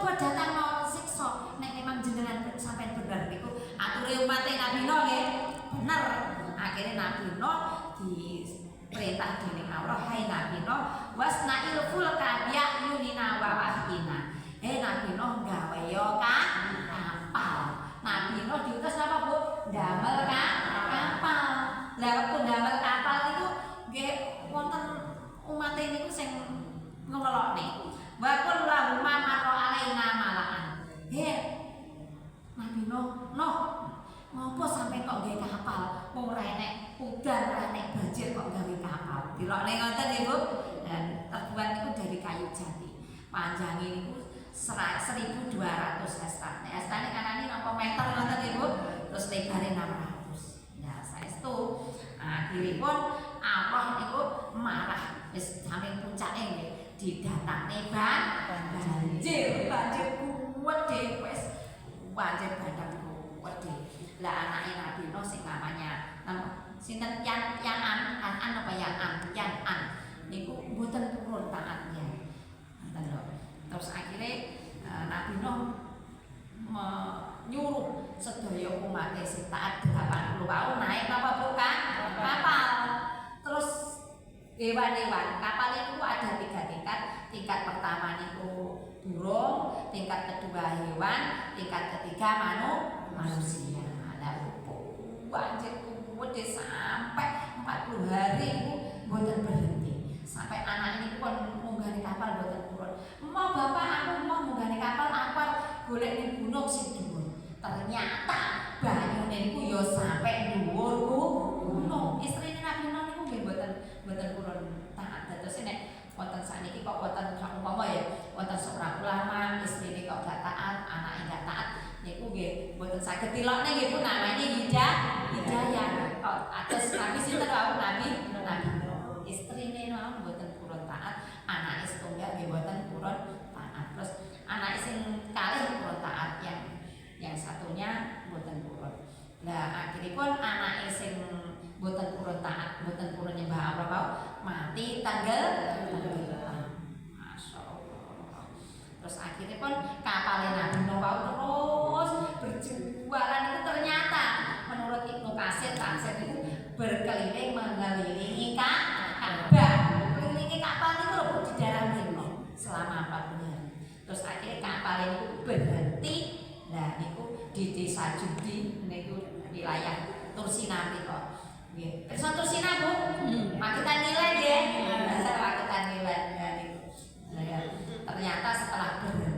coba datang mau siksa nek memang jenengan sampai bener niku ature umat Nabi Nuh nggih bener. Akhirnya Nabi Nuh diperintah dening Allah, hai Nabi Nuh wasna'il fulka bi'ayunina wa wahyina. Nabi Nuh gawe yo kapal. Nabi Nuh diutus apa Bu? Damel kapal. Lah waktu damel kapal itu nggih wonten umat niku sing ngelolokne. Wa kullu ma maro alaina malaan. Nabi Nuh, ngopo sampai kok gawe kapal? Wong ora enek udan, ora enek banjir kok gawe kapal. Dilokne ngoten nggih Bu. Dan terbuat niku dari kayu jati. Panjangnya niku 1.200 hektar. Hektar kanane napa meter ngoten nggih Bu. Terus lebarnya 600. Nah, saestu akhiripun Allah niku marah wis sampe puncake nggih didatangne banjir kuwedhe wis banjir bandang kuwedhe. Lah anake Nabi Nuh sing namanya sinten Yan'an apa Yan'an niku mboten purun taatnya. Ngoten lho. Terus akhirnya Nabi Nuh menyuruh sedaya umat sing taat 80 tahun naik apa bukan kapal. Terus hewan-hewan kapal itu ada 3 tingkat. Tingkat pertama itu burung, tingkat kedua hewan, tingkat ketiga manusia. Lalu banjir kuwedhe sampai 40 hari itu mboten berhenti. Sampai anak ini pun munggah kapal mboten turun. Mau bapak aku mau munggah kapal apa golek ning gunung sing dhuwur. Ternyata banyune niku ya sampai dhuwur gunung. Istrine Nabi Nuh niku nggih mboten purun taat. Terus nek wonten sakniki kok wonten umpama ya wonten seorang ulama istrine kok gak taat, anake gak taat niku nggih mboten saged dilokne nggih Bu namanya hidayah. Kok atus Nabi sinten wae Nabi istrine niku mboten purun taat, anake setunggal nggih mboten purun taat. Terus anake sing kalih purun taat yang satunya mboten purun. Lah akhiripun anake sing mboten purun taat, mboten purun nyembah Allah mati tanggal masyaallah. Terus akhirnya pun kapal Nabi Nuh terus berjualan itu ternyata menurut Ibnu Katsir itu berkeliling mengelilingi Ka'bah. Mengelilingi kapal itu lho di daerah Mina selama 40 hari. Terus akhirnya kapal itu berhenti. Nah niku di desa Judi niku wilayah Tursina kok. Nggih. Kersa Tursina Bu. Makitan